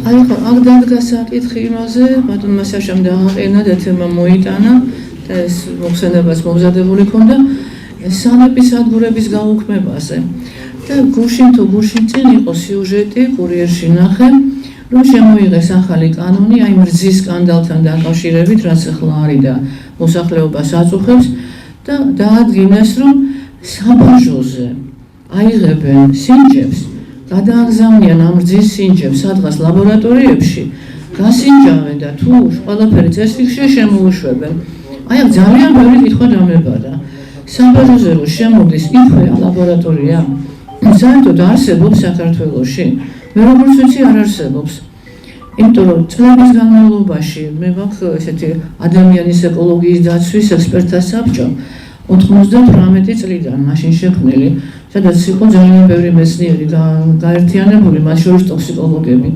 აი ხო, აქ დადგა საკითხი იმაზე, ბატონმა საშამ დააყენა და თემა მოიტანა და ეს მოხსენებას მომზადებული ქონდა სამების ადგურების გაუქმებაზე. და გუშინ თუ გუშინ წინ იყო სიუჟეტი, კურიერში ნახე, რომ შემოიღეს ახალი კანონი, აი მრძის სკანდალთან დაკავშირებით, რაც ახლა არის და მოსახლეობას აწუხებს და დაადგინეს, რომ საბაჟოზე აიღებენ სინჯებს, გადააგზავნიან ამ მრძის სინჯებს სადღაც ლაბორატორიებში, გასინჯავენ და თუ ყველაფერი წესრიგშია შემოუშვებენ. აი აქ ძალიან ბევრი კითხვა დამებადა. საბაჟოზე რომ შემოდის იქვე ლაბორატორია, საერთოდ არსებობს საქართველოში? მე როგორც ვიცი არ არსებობს. იმიტომ რომ წლების განმავლობაში მე მაქვს ესეთი ადამიანის ეკოლოგიის დაცვის ექსპერტთა საბჭო 98 წლიდან მაშინ შექმნილი, სადაც იყო ძალიან ბევრი მეცნიერი გაერთიანებული, მათ შორის ტოქსიკოლოგები.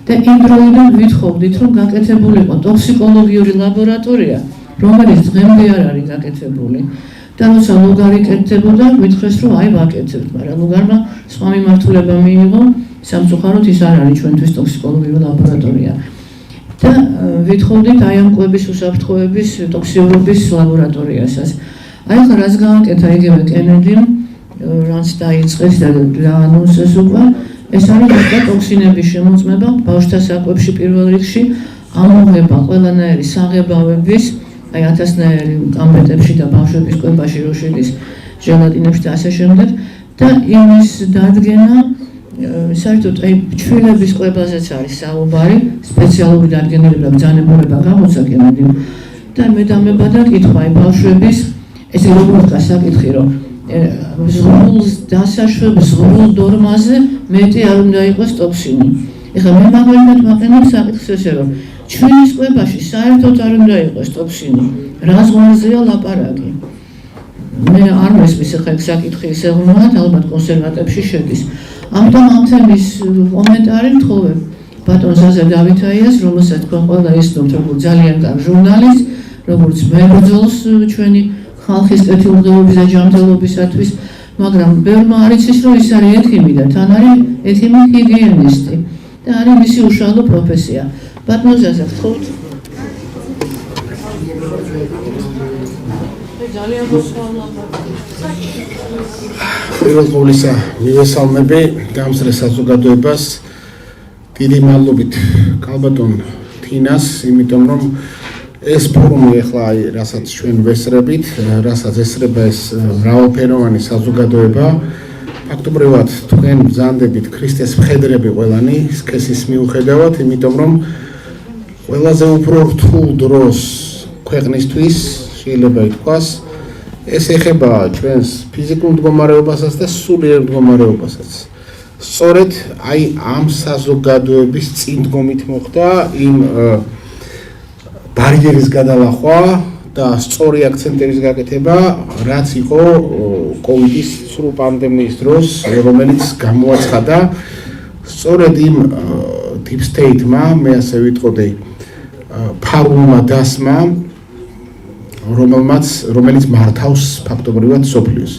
და იმ დროიდან ვითხოვდით, რომ გაკეთებულიყო ტოქსიკოლოგიური ლაბორატორია, რომელიც დღემდე არ არის გაკეთებული. და როცა ლუგარი კეთდებოდა, მითხრეს, რომ აი ვაკეთებთ, მაგრამ ლუგარმა სხვა მიმართულება მიიღო, სამწუხაროდ ის არ არის ჩვენთვის ტოქსიკოლოგიური ლაბორატორია. და ვითხოვდით აი ამ კვების უსაფრთხოების ტოქსიურობის ლაბორატორიასაც. აი ახლა რაც გააკეთა იგივე კენედიმ, რაც დაიწყეს და დაანონსეს უკვე, ეს არის ტოქსინების შემოწმება ბავშვთა საკვებში პირველ რიგში, ამოღება ყველანაირი საღებავების, აი 1000-ნაირი კამბეტებში და ბავშვების კვებაში რო შედის ჟელატინებში და ასე შემდეგ და იმის დადგენა საერთოდ აი ჩვილების კვებაზეც არის საუბარი, სპეციალური დადგენილება ბრძანებულება გამოცა კენედიმ და მე დამებადა კითხვა აი ბავშვების ესე როგორ გასაკითხი რომ ზღურს დასაშვებ ზღურულ დორმაზე მეტი არ უნდა იყოს ტოქსინი. ეხლა მე მაგალითად ვაყენებ საკითხს ესე რომ ჩვენის კვებაში საერთოდ არ უნდა იყოს ტოქსინი. რა ზღვარზეა ლაპარაკი? მე არ მესმის ახლა ეს საკითხი ისე ვუმატ, ალბათ კონსერვატებში შედის. ამიტომ ამ თემის კომენტარი ვთხოვებ ბატონ ზაზა დავითაიას, რომელსაც თქვენ ყველა ისნობთ როგორც ძალიან კარგ ჟურნალისტს, როგორც მებრძოლს ჩვენი ხალხის კეთილდღეობის და ჯანმრთელობისათვის, მაგრამ ბევრმა არ იცის, რომ ის არის ექიმი და თან არის ექიმი ჰიგიენისტი და არის მისი უშუალო პროფესია. ბატონ ზაზა, გთხოვთ. ძალიან მოსწავლობა. პირველ ყოვლისა მივესალმები დამსწრე საზოგადოებას დიდი მადლობით კალბატონ თინას, იმიტომ რომ ეს ფორუმი ახლა რასაც ჩვენ ვესწრებით, რასაც ესწრება ეს მრავალფეროვანი საზოგადოება, ფაქტობრივად თქვენ ბრძანდებით ქრისტეს მხედრები ყველანი სქესის მიუხედავად, იმიტომ რომ ყველაზე უფრო რთულ დროს ქვეყნისთვის შეიძლება ითქვას, ეს ეხება ჩვენს ფიზიკურ მდგომარეობასაც და სულიერ მდგომარეობასაც. სწორედ აი ამ საზოგადოების წინდგომით მოხდა იმ ბარიერის გადალახვა და სწორი აქცენტების გაკეთება, რაც იყო კოვიდის სრულ პანდემიის დროს, რომელიც გამოაცხადა სწორედ იმ deep state-მა, მე ასე ვიტყოდი, ფარულმა დასმა, რომელიც მართავს ფაქტობრივად სოფლიოს.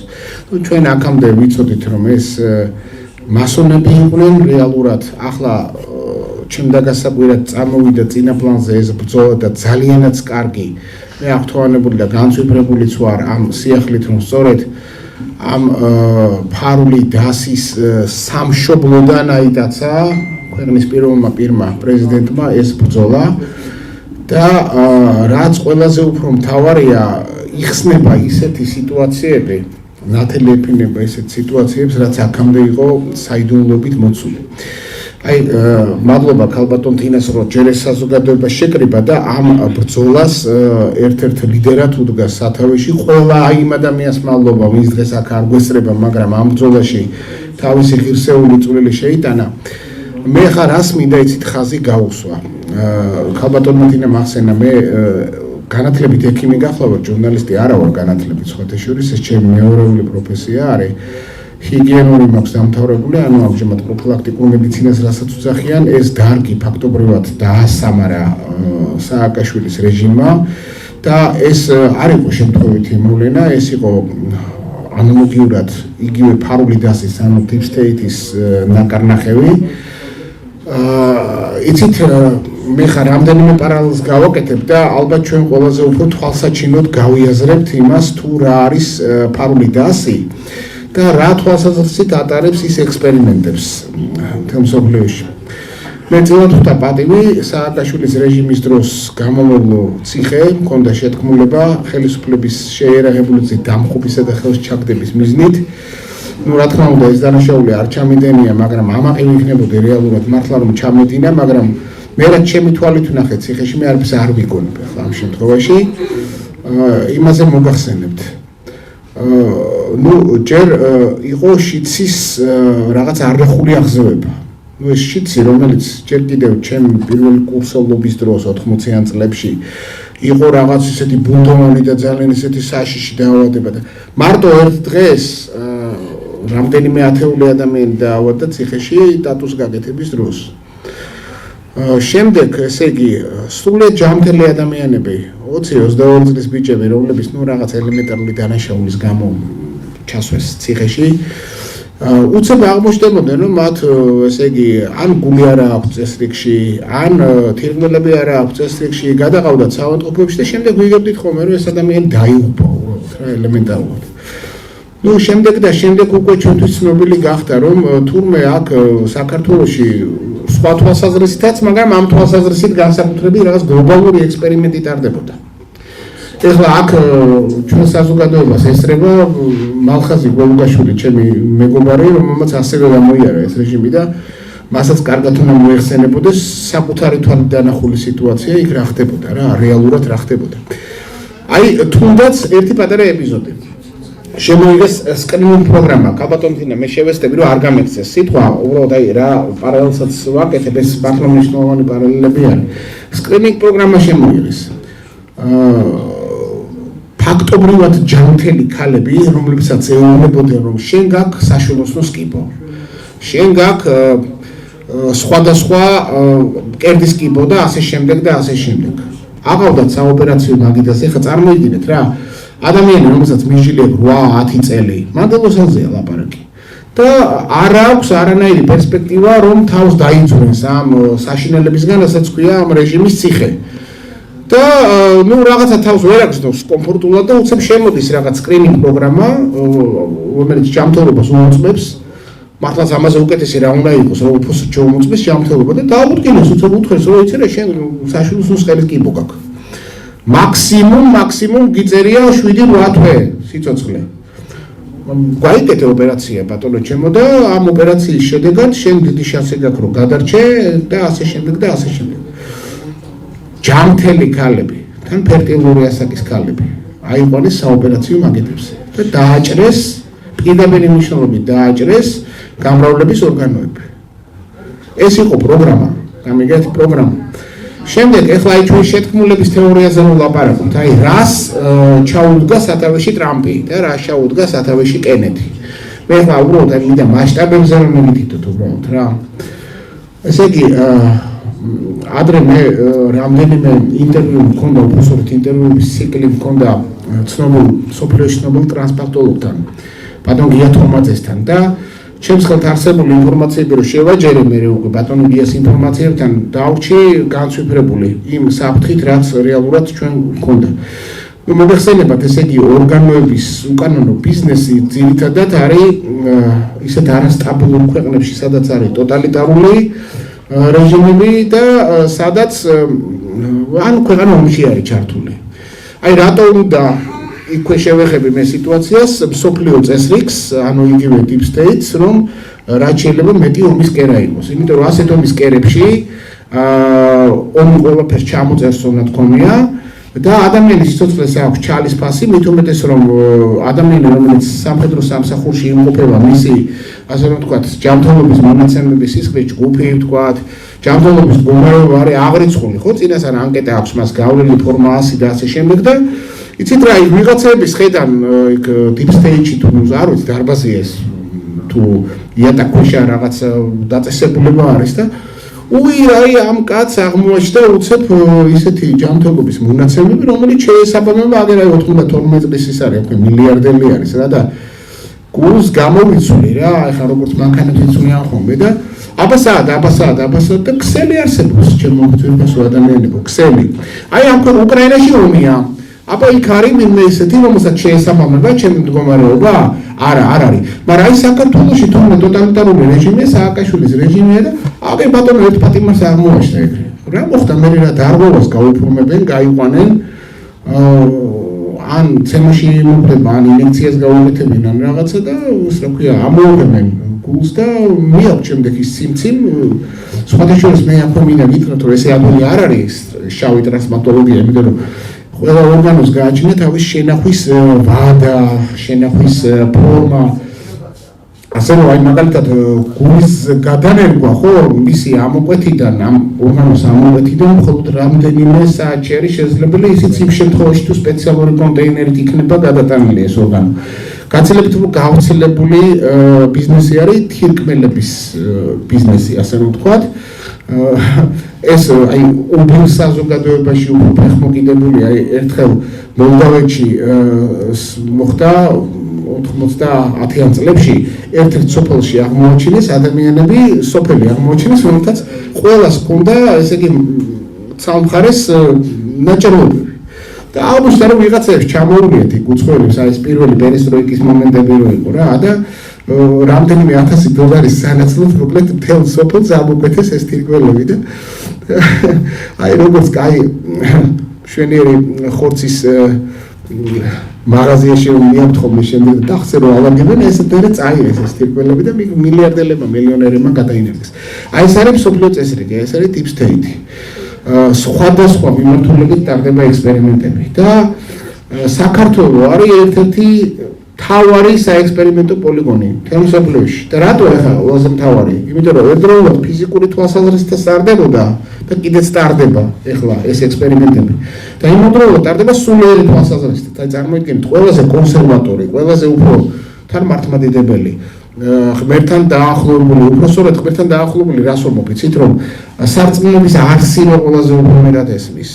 ჩვენ აქამდე ვიცოდით, რომ ეს მასონები იყვნენ რეალურად, ახლა ჩემდა გასაკვირად წამოვიდა წინა პლანზე ეს ბრძოლა და ძალიანაც კარგი მე აღთვალებული და განცვიფრებულიც ვარ ამ სიახლით, რომ სწორედ ამ ფარული დასის სამშობლოდან აიტაცა ქვეყნის პირველმა პრეზიდენტმა ეს ბრძოლა და რაც ყველაზე უფრო მთავარია, იხსნება ისეთი სიტუაციები, ნათელი ეფინება ისეთ სიტუაციებს, რაც აქამდე იყო საიდუმლოებით მოცული. აი, მადლობა კალბატონ თინას, რომ ჯერ ეს საზოგადოება შეკრიბა და ამ ბრძოლას ერთ-ერთ ლიდერად უდგა სათავეში. ყველა იმ ადამიანს მადლობა, ვინც დღეს აქ არ გვესწრება, მაგრამ ამ ბრძოლაში თავისი ღირსეული წვლილი შეიტანა. მე ხარ რას მინდა იცით ხაზი გაუსვა. კალბატონმა თინამ ახსენა, მე განათლებით ექიმი გახლავარ, ჟურნალისტი არა ვარ განათლებით, სხვათა შორის ეს ჩემი მეორეული პროფესია არის. ჰიგიენური მაქვს დამთავრებული, ანუ ამჟამად პროფილაქტიკურ მედიცინას რასაც უძახიან, ეს დარგი ფაქტობრივად დაასამარა სააკაშვილის რეჟიმმა და ეს არ იყო შემთხვევითი მოვლენა, ეს იყო ანალოგიურად იგივე ფარული დასის, ანუ deep state-ის ნაკარნახევი. იცით მე ხარ რამდენიმე პარალელს გავაკეთებ და ალბათ ჩვენ ყველაზე უფრო თვალსაჩინოდ გავიაზრებთ იმას თუ რა არის ფარული დასი და რა თვალსაზრისით ატარებს ის ექსპერიმენტებს მთელ მსოფლიოში. მე წილად ვხვდა პატივი სააკაშვილის რეჟიმის დროს გამომავლო ციხე მქონდა შეთქმულება ხელისუფლების შეიარაღებული გზით დამხობისა და ხელს ჩაგდების მიზნით. Ну, რა თქმა უნდა, ეს დანაშაული არ ჩამიდენია, მაგრამ ამაყივი იქნებოდა რეალურად მართლა რომ ჩამედინა, მაგრამ მე რაც ჩემი თვალით ვნახე ციხეში, მე არაფერს არ ვიგონებ ახლა ამ შემთხვევაში. იმაზე მოგახსენებთ. ну, ჯერ იყო შიცის რაღაც არნახული აღზევება. ну, ეს შიცი, რომელიც ჯერ კიდევ ჩემ პირველი კურსოლობის დროს 80-იან წლებში იყო რაღაც ისეთი ბუნდოვანი და ძალიან ისეთი საშიში დაავადება და მარტო ერთ დღეს რამდენიმე ათეული ადამიანი დაავადდა ციხეში სტატუს გაკეთების დროს. შემდეგ, ესე იგი, სრულად ჯანმრთელი ადამიანები, 20-22 წლის ბიჭები, რომლებიც ნუ რაღაც ელემენტარული დანაშაულის გამო ჩასვეს ციხეში, უცებ აღმოჩნდებოდნენ, რომ მათ, ესე იგი, ან გული არა აქვს წესრიგში, ან თირკმელები არა აქვს წესრიგში, გადაყავდათ საავადმყოფოებში და შემდეგ ვიგებდით ხოლმე, რომ ეს ადამიანი დაიღუპა, უბრალოდ რა ელემენტარულად. ну, შემდეგ უკვე ჩვენთვის ცნობილი გახდა, რომ თურმე აქ საქართველოში სხვა თვალსაზრისითაც, მაგრამ ამ თვალსაზრისით განსაკუთრებით რაღაც გლობალური ექსპერიმენტი ტარდებოდა. ეხლა აქ ჩვენ საზოგადოებას ესწრება მალხაზი გოლუგაშვილი, ჩემი მეგობარი, რომელმაც ასევე გამოიარა ეს რეჟიმი და მასაც კარგად უნდა მოეხსენებოდეს საკუთარი თვალით დანახული სიტუაცია იქ რა ხდებოდა რა, რეალურად რა ხდებოდა. აი, თუნდაც ერთი პატარა ეპიზოდი. შემოიღეს სკრინინგ პროგრამა, კაბატონთინა მე შევესწრები რომ არ გამექცეს სიტყვა, უბრალოდ აი რა პარალელსაც ვაკეთებ, ეს მართლა მნიშვნელოვანი პარალელები არის. სკრინინგ პროგრამა შემოიღეს. ფაქტობრივად ჯანმრთელი ქალები, რომლებსაც ეუბნებოდნენ რომ შენ გაქვს საშვილოსნო სკიპო. შენ გაქვს სხვადასხვა მკერდის სკიპო და ასე შემდეგ და ასე შემდეგ. აყავდათ საოპერაციო მაგიდას, ეხლა წარმოიდგინეთ რა ადამიანი, რომელსაც მიჯილი აქვს 8-10 წელი, მანდელოსაზეა ლაპარაკი. და არ აქვს არანაირი პერსპექტივა, რომ თავს დაიძვრეს ამ საშინელებისგან, რასაც ქვია ამ რეჟიმის ციხე. და ну რაღაცა თავს ვერ აგზნობს კომფორტულად და უცებ შემოდის რაღაც სკრინინგ პროგრამა, რომელიც ჯანმრთელობას უწმებს. მართლაც ამაზე უკეთესი რა უნდა იყოს, რომ უფრო ჩაუმოწმეს ჯანმრთელობა და დაუდგინოს უცებ უთხრეს, რომ იცი რა შენ საშვილოსნოს ხელის კიბო გაქვს. მაქსიმუმ გიწერია 7-8 თვე სიცოცხლე. გაიგეთ ოპერაცია ბატონო ჩემო და ამ ოპერაციის შედეგად შენ დიდი შანსი გაქვს რომ გადარჩე და ასე შემდეგ და ასე შემდეგ. ჯანმრთელი ქალები, თან ფერტილური ასაკის ქალები აიყვანეს საოპერაციო მაგიდებზე და დააჭრეს პირდაპირ მნიშვნელობით დააჭრეს გამრავლების ორგანოები. ეს იყო პროგრამა, გამიგეთ პროგრამა. შემდეგ ეხლა აი ჩვენ შეთქმულების თეორიაზე ვლაპარაკობთ. აი რას ჩაუდგა სათავეში ტრამპი და რა ჩაუდგა სათავეში კენედი. მე ახლა უბრალოდ აი მინდა მასშტაბებზე რომ მივიდეთ უბრალოდ რა. ესე იგი ადრე მე რამდენიმე ინტერვიუ მქონდა, უბრალოდ ინტერვიუების ციკლი მქონდა ცნობილ სოფლიოში ცნობილ ტრანსპორტოლოგთან, ბატონ გია თომაძესთან და ჩემს ხელთ არსებული ინფორმაციები რომ შევაჯერე მე უკვე ბატონ გიას ინფორმაციებთან დავრჩი განსვიფრებული იმ საფრთხით, რაც რეალურად ჩვენ მქონდა. ну მოგეხსენებათ, ესე იგი ორგანოების უკანონო ბიზნესი ძირითადად არის ისეთ არასტაბილურ ქვეყნებში, სადაც არის ტოტალიტარული რეჟიმები და სადაც ან ქვეყანა ომში არის ჩართული. აი რატო უნდა იქვე შევეხები მე სიტუაციას მსოფლიო წესრიგს, ანუ იგივე deep states, რომ რაც შეიძლება მეტი ომის კერა იყოს. იმიტომ რომ ასეთ ომის კერებში ომი ყველაფერს ჩამოწერს უნდა თქონია და ადამიანის სიცოცხლეს აქვს ჩალის ფასი, მით უმეტეს რომ ადამიანი, რომელიც სამხედრო სამსახურში იმყოფება, მისი ასე რომ ვთქვათ, ჯანმრთელობის მონაცემების სისხლის ჯგუფი, ვთქვათ, ჯანმრთელობის მდგომარეობა არის აღრიცხული, ხო, წინასწარ ანკეტა აქვს მას გავლილი ფორმა 100 და ასე შემდეგ და იცით რა, ვიღაცების ხედან იქ deep state-ში თუ არ ვიცი დარბაზია ეს თუ იატაკქვეშა რაღაც დაწესებულება არის და აი ამ კაცს აღმოაჩნდა უცებ ისეთი ჯანმრთელობის მონაცემები, რომელიც შეესაბამება აგერ 92 წლის ის არის, მილიარდელი არის რა და გულს გამოვიცული რა, ეხლა როგორც მანქანებს იცვლიან ხოლმე და აბასად და ქსელი არსებობს ჩემო მოგწევასო ადამიანებო ქსელი აი ამ უკრაინაში ომია აბა იქ არის ვინმე ისეთი რომელსაც შეესაბამება ჩემი მდგომარეობა არა არ არის მაგრამ აი საქართველოში თუნდაც ტოტალიტარული რეჟიმია სააკაშვილის რეჟიმია და აბა ბატონო ერთ პატიმარს აღმოაჩნდა ეგრე რა მოხდა მე რა დარღვევას გაუფორმებენ გაიყვანენ ან ცემაში მომდება ან ინიექციას გაუკეთებენ ან რაღაცა და რა ქვია ამოუღებენ გულს და მიაქვს შემდეგ ის სიმციმ სხვადასხვა მე აფორმინა ვიტყოდ რომ ესე ადვილი არ არის შავი ტრანსპლანტოლოგია იმიტომ რომ ყველა ორგანოს გააჩნია თავის შენახვის ვადა შენახვის ფორმა ასე რომ აი მაგალითად გულის გადანერგვა ხო მისი ამოკვეთიდან ამ ორგანოს ამოკვეთიდან მხოლოდ რამდენიმე საათი არის შესაძლებელი ისიც იმ შემთხვევაში თუ სპეციალური კონტეინერით იქნება გადატანილი ეს ორგანო გაცილებით გავრცელებული ბიზნესი არის თირკმელების ბიზნესი ასე რომ ვთქვათ ეს აი უბილ საზოგადოებაში უფრო ფეხმოკიდებულია ერთხელ მოლდავეთში მოხდა 90-იან წლებში ერთ-ერთ სოფელში აღმოაჩინეს ადამიანები სოფელი აღმოაჩინეს რომელთაც ყველას ჰქონდა ესე იგი ცალმხარეს ნაჭრობები და აუგუსტა რომ ვიღაცებს ჩამოუვლიეთ იქ უცხოელებს აი ეს პირველი პერესტროიკის მომენტები რო იყო რა და რამდენიმე $1000 სანაცვლოდ მოკლედ მთელ სოფელს ამოკვეთეს ეს თირკმელები და აი როგორც კაი შვენიერი ხორცის მაღაზიაში მიამთხოვდნენ შემდეგ დახცე რომ ავაგებენ ესეთერე წაიღეს ეს თირკმელები და მილიარდელებმა მილიონერებმა გადაინერგეს აი ეს არის მსოფლიო წესრიგი ეს არის deep state სხვადასხვა მიმართულებით ტარდება ექსპერიმენტები და საქართველო არის ერთ-ერთი მთავარი საექსპერიმენტო პოლიგონი თემსოფლიოში და რატო ახლა ყველაზე მთავარი იმიტომ რომ ერთდროულად ფიზიკური თვალსაზრისით სტარდებოდა და კიდეც სტარდება ახლა ეს ექსპერიმენტები და იმავდროულად სტარდება სულიერი თვალსაზრისით და წარმოიდგინეთ ყველაზე კონსერვატორი ყველაზე უფრო თან მართლმადიდებელი ღმერთთან დაახლოებული უფრო სწორედ ღმერთთან დაახლოებული რას ვამბობთ რომ სარწმუნოების არსი ყველაზე უფრო მეტად ესმის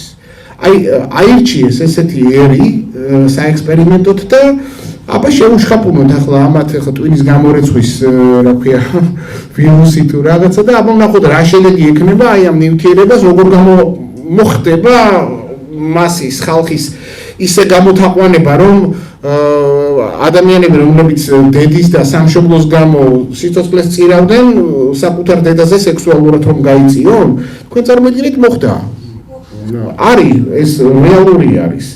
აი აირჩიეს ესეთი ერი საექსპერიმენტოდ და აბა შეუშხაპუნოთ ახლა ამათ ახლა ტვინის გამორეცვის რა ქვია ვირუსი თუ რაღაცა და აბა ვნახოთ რა შედეგი ექნება აი ამ ნივთიერებას როგორ მოხდება მასის ხალხის ისე გამოთაყვანება რომ ადამიანები რომლებიც დედის და სამშობლოს გამო სიცოცხლეს წირავდნენ საკუთარ დედაზე სექსუალურად რომ გაიწიონ თქვენ წარმოიდგინეთ მოხდა არის ეს რეალური არის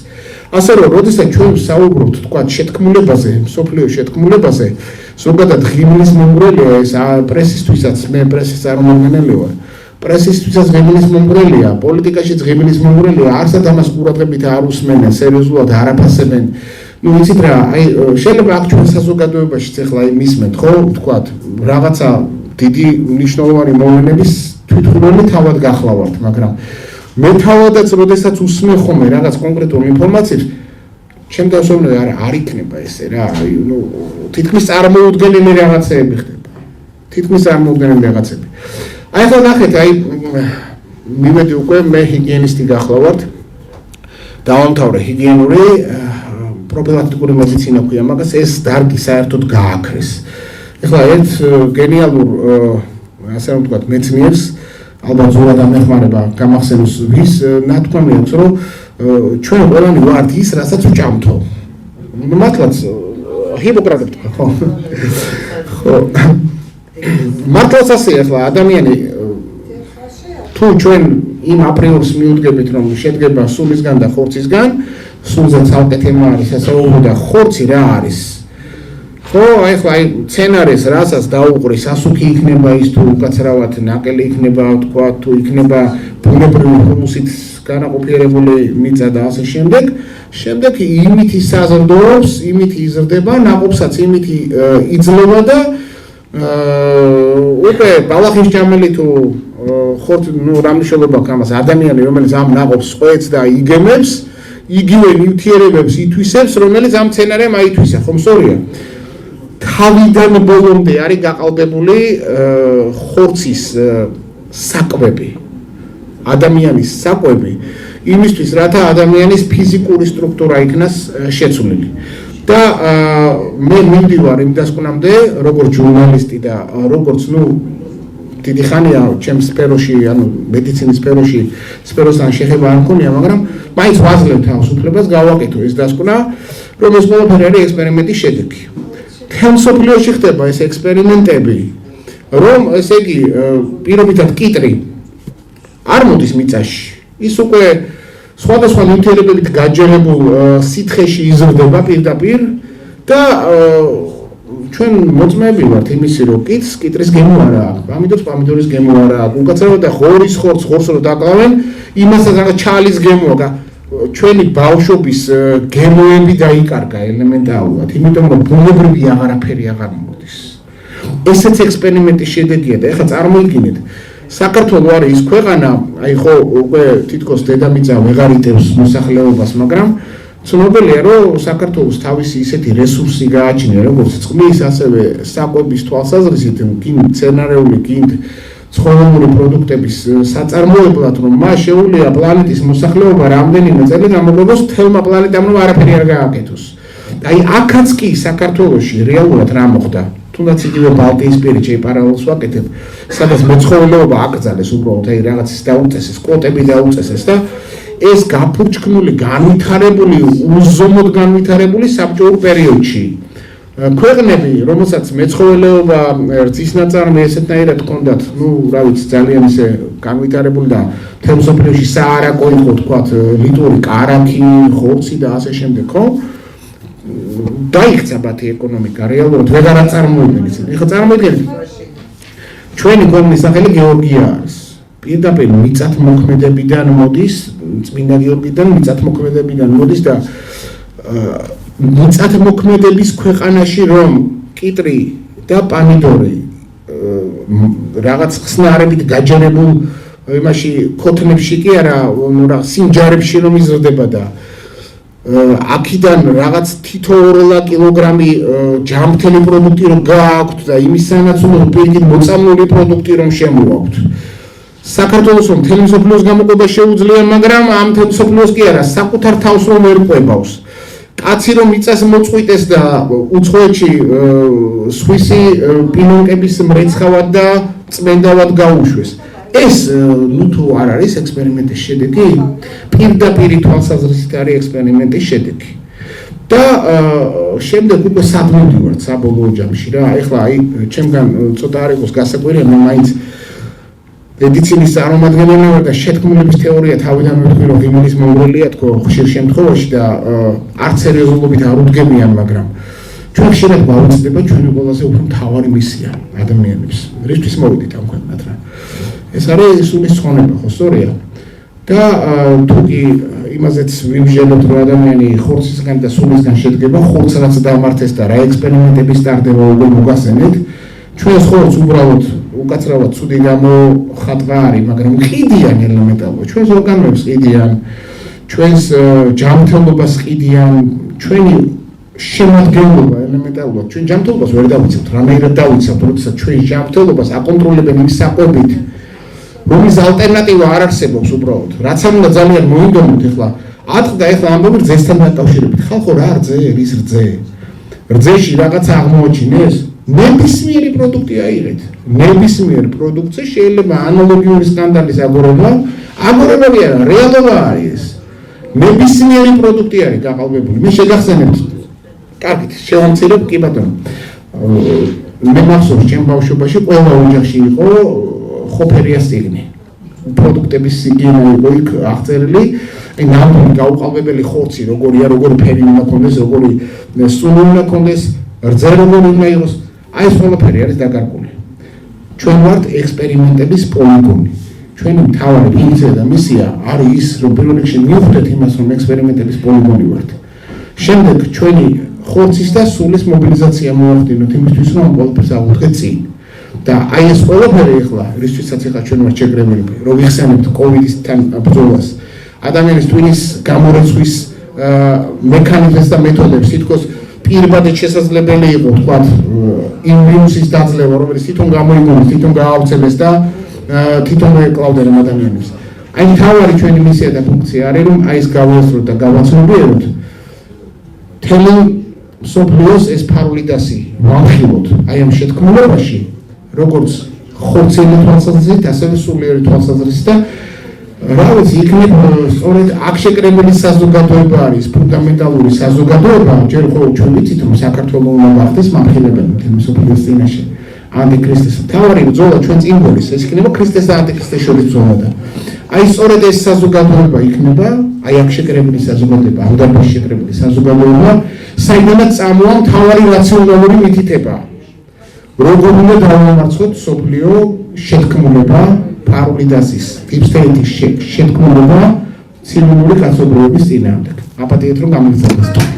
ასე რომ როდესაც ჩვენ საუბრობთ თქვა შეთქმულებაზე მსოფლიო შეთქმულებაზე ზოგადად ღიმილის მომგვრელია ეს პრესისთვისაც მე პრესის წარმომადგენელი ვარ პრესისთვისაც ღიმილის მომგვრელია პოლიტიკაშიც ღიმილის მომგვრელია არსად ამას ყურადღებით არ უსმენენ სერიოზულად არ აფასებენ ну იცით რა აი შეიძლება აქ ჩვენ საზოგადოებაშიც ახლა იმისმენთ ხო ვთქვათ რაღაცა დიდი მნიშვნელოვანი მოვლენების თვითმფრინავი თავად გახლავართ მაგრამ მე თავადაც როდესაც უსმენ ხოლმე რაღაც კონკრეტულ ინფორმაციებს ჩემ დასვენებამდე არ იქნება ესე რა ну თითქმის წარმოუდგენელი რაღაცეები ხდება თითქმის წარმოუდგენელი რაღაცები აი ახლა ნახეთ აი მივედი უკვე მე ჰიგიენისტი გახლავართ დავამთავრე ჰიგიენური პროფილაქტიკური მედიცინა ქვია მაგას ეს დარგი საერთოდ გააქრეს ახლა ერთ გენიალურ ასე რომ ვთქვათ მეცნიერს ალბათ ზოგადად ამეხმარება გამახსენოს ვის ნათქვამი აქვს რომ ჩვენ ყველანი ვართ ის რასაც ვჭამთო მართლაც ჰიპოკრატე ხო მართლაც ასე ახლა ადამიანი თუ ჩვენ იმ აპრიორს მიუდგებით რომ შედგება სულისგან და ხორცისგან სულზე ცალკე თემა არის ასეულო და ხორცი რა არის ხო აი ხა აი სცენარეს რასაც დაუყრის ასუქი იქნება ის თუ უკაცრავად ნაკელი იქნება თქვა თუ იქნება ბუნებრივი ჰუმუსით განაყოფიერებული მიწა და ასე შემდეგ იმითი საზრდოობს იმითი იზრდება ნაყოფსაც იმითი იძლევა და უკვე ბალახის ჭამელი თუ ხორც ნუ რამიშოლობა გამას ადამიანი რომელიც ამ ნაყოფს ყვეც და იგემებს იგივე ნივთიერებებს ითვისებს რომელიც ამ სცენარემ აითვისა ხომ სწორია თავიდან ბოლომდე არის გაყალბებული ხორცის საკვები ადამიანის საკვები იმისთვის რათა ადამიანის ფიზიკური სტრუქტურა იქნას შეცვლილი და მე მივდივარ იმ დასკვნამდე როგორც ჟურნალისტი და როგორც დიდი ხანია ჩემს სფეროში, ანუ მედიცინის სფეროსთან შეხება არ მქონია, მაგრამ მაინც ვაძლევ თავისუფლებას გავაკეთო ეს დასკვნა, რომ ეს ყველაფერი არის ექსპერიმენტის შედეგი. მთელ მსოფლიოში ხდება ეს ექსპერიმენტები, რომ ესე იგი პირობითად კიტრი არ მოდის მიწაში. ის უკვე სხვადასხვა ნივთიერებებით გაჯერებულ სითხეში იზრდება პირდაპირ და ჩვენ მოწმეები ვართ იმისი, რომ კიტრის გემო არა აქვს, პამიდორს პამიდორის გემო არა აქვს, უკაცრავად და ღორის ხორცს რო დაკლავენ, იმასაც რაღაც ჩალის გემოა და ჩვენი ბავშვობის გემოები დაიკარგა ელემენტარულად, იმიტომ რომ ბუნებრივი აღარაფერი აღარ მოდის. ესეც ექსპერიმენტის შედეგია და ეხლა წარმოიდგინეთ, საქართველო არის ის ქვეყანა, აი ხო უკვე თითქოს დედამიწა ვეღარ იტევს მოსახლეობას, მაგრამ ცნობილია, რომ საქართველოს თავისი ისეთი რესურსი გააჩნია, როგორც წყლის, ასევე საკვების თვალსაზრისით, კიდე მცენარეული, კიდე ცხოველური პროდუქტების საწარმოებლად, რომ მას შეუძლია პლანეტის მოსახლეობა რამდენიმე წელი გამოგოს თელმა პლანეტამ რომ არაფერი არ გააკეთოს. აი აქაც კი საქართველოში რეალურად რა მოხდა? თუნდაც იგივე ბალტიისპირეთში პარალელს ვაკეთებ, სადაც მეცხოველეობა აკრძალეს უბრალოდ აი რაღაცის დაუწესეს, კვოტები დაუწესეს და ეს გაფურჩქნული, განვითარებული, უზომოდ განვითარებული საბჭოურ პერიოდში ქვეყნები, რომელსაც მეცხოველეობა რძის ნაწარმი ესეთნაირად ჰქონდათ, ну, რა ვიცი, ძალიან ისე განვითარებული და მთელ მსოფლიოში საარაკო იყო, თქვათ, ლიტვური კარაქი, ხორცი და ასე შემდეგ, ხო? დაიქცა მათი ეკონომიკა, რეალურად ვეღარ აწარმოებენ ისინი. ეხლა წარმოიდგინეთ, ჩვენი ქვეყნის სახელი გეორგია არის. პირდაპირ მიწათმოქმედებიდან მოდის, წმინდა გიორგიდან მიწათმოქმედებიდან მოდის და მიწათმოქმედების ქვეყანაში რომ კიტრი და პამიდორი რაღაც ხსნარებით გაჯერებულ იმაში ქოთნებში კი არა, რა სინჯარებში რომ იზრდება და აქიდან რაღაც თითო 2 კილოგრამი ჯამთელი პროდუქტი რომ გააქვთ და იმის სანაცვლოდ პირიქით მოწამლული პროდუქტი რომ შემოაქვთ. საქართველოს მთელი მსოფლიოს გამოყოფა შეუძლია, მაგრამ ამ მთელ მსოფლიოს კი არა, საკუთარ თავს რომ ვერ ყვებავს. კაცი რომ მიწას მოწყვიტეს და უცხოეთში სვისი პინონკების მრეცხავად და წმენდავად გაუშვეს. ეს ნუ თუ არ არის ექსპერიმენტის შედეგი, პირდაპირ თვალსაზრისით არის ექსპერიმენტის შედეგი. და შემდეგ უკვე სადმოდივართ საბოლოო ჯამში რა, ეხლა აი ჩემგან ცოტა არ იყოს გასაკვირია, მე მაინც მედიცინის წარმომადგენელი ვარ და შეთქმულების თეორია თავიდან ვეთქვი რომ გიმელის მომგვრელია თქო ხშირ შემთხვევაში და არც სერიოზულობით არ უდგებიან, მაგრამ ჩვენ ხშირად გვაუწყდება ჩვენი ყველაზე უფრო მთავარი მისია ადამიანებს. რისთვის მოვიდით ამ ქვეყნად რა? ეს არის სულის ცხონება, ხო სწორია? და თუ კი იმაზეც ვიმჟელოთ რომ ადამიანი ხორცისგან და სულისგან შედგება, ხორცს რაც დამართეს და რა ექსპერიმენტები სტარდება როგორ მოგასცენეთ, ჩვენს ხორცს უბრალოდ უკაცრავად ცუდი გამოხატვა არის, მაგრამ ყიდიან ელემენტარულად, ჩვენს ორგანოებს ყიდიან, ჩვენს ჯანმრთელობას ყიდიან, ჩვენი შემადგენლობა ელემენტარულად, ჩვენ ჯანმრთელობას ვერ დავიცავთ, რამეირად დავიცავთ, როდესაც ჩვენი ჯანმრთელობას აკონტროლებენ იმ საკვებით, რომლის ალტერნატივა არ არსებობს უბრალოდ. რაც არ უნდა ძალიან მოინდომოთ ეხლა, ატყდა ეხლა ამბობ რძესთან დაკავშირებით. ხალხო რა რძე, რის რძე? რძეში რაღაცა აღმოაჩინეს? ნებისმიერი პროდუქტი აიღეთ. ნებისმიერ პროდუქტზე შეიძლება ანალოგიური სკანდალის აგორება, აგორებები არა, რეალობა არის ეს. ნებისმიერი პროდუქტი არის გაყალბებული. მე შეგახსენებთ. კარგით, შევამცირებ, კი ბატონო. მე მახსოვს ჩემ ბავშვობაში ყველა ოჯახში იყო ხოფერიას წიგნი. პროდუქტების სიგინა იყო იქ აღწერილი, აი ნამდვილი გაუყალბებელი ხორცი, როგორია, როგორი ფერი უნდა ქონდეს, როგორი სუნი უნდა ქონდეს, რძე როგორი უნდა იყოს. აი ეს ყველაფერი არის დაკარგული. ჩვენ ვართ ექსპერიმენტების პოლიგონი. ჩვენი მთავარი ფუნქცია და მისია არის ის, რომ პირველ რიგში მივხვდეთ იმას, რომ ექსპერიმენტების პოლიგონი ვართ. შემდეგ ჩვენი ხორცის და სულის მობილიზაცია მოახდინოთ იმისთვის, რომ ყველაფერს ავუდგეთ წინ. და აი ეს ყველაფერი ახლა, რისთვისაც ახლა ჩვენ ვართ შეგრებილი, რომ ვიხსენებთ კოვიდისთან ბრძოლას, ადამიანის ტვინის გამორეცხვის მექანიზმებს და მეთოდებს, თითქოს პირბადად შესაძლებელი იყო, თქვათ, იმ ვირუსის დაძლევა, რომელიც თვითონ გამოიგონეს, თვითონ გაავრცელეს და თვითონ ეკლავდნენ ადამიანებს. აი მთავარი ჩვენი მისია და ფუნქცია არის, რომ აი ეს გავასწროთ და გავაცნობიეროთ მთელი მსოფლიოს ეს ფარული დასი ვამხილოთ აი ამ შეთქმულებაში, როგორც ხორციელი თვალსაზრისით, ასევე სულიერი თვალსაზრისით და რა ვიცი, იქნებ სწორედ აქ შეკრებილი საზოგადოება არის ფუნდამენტალური საზოგადოება, ჯერ ხო ჩვენ ვიცით რომ საქართველოს უნდა გახდეს მამხილებელი მთელ მსოფლიოს წინაშე ანტიქრისტეს. თავარი ბრძოლა ჩვენ წინ გვერის, ეს იქნება ქრისტეს და ანტიქრისტეს შორის ბრძოლა და აი სწორედ ეს საზოგადოება იქნება, აი აქ შეკრებილი საზოგადოება, აუდაბაში შეკრებილი საზოგადოება, საიდანაც წამოვა მთავარი რაციონალური მითითება. როგორ უნდა დავამარცხოთ სოფლიო შეთქმულება, ფარული დასის, ჰიპსტერეთის შეთქმულება ცივili კაცობრიობის წინააღმდეგ. აპატიეთ რომ გამიგზავნოს.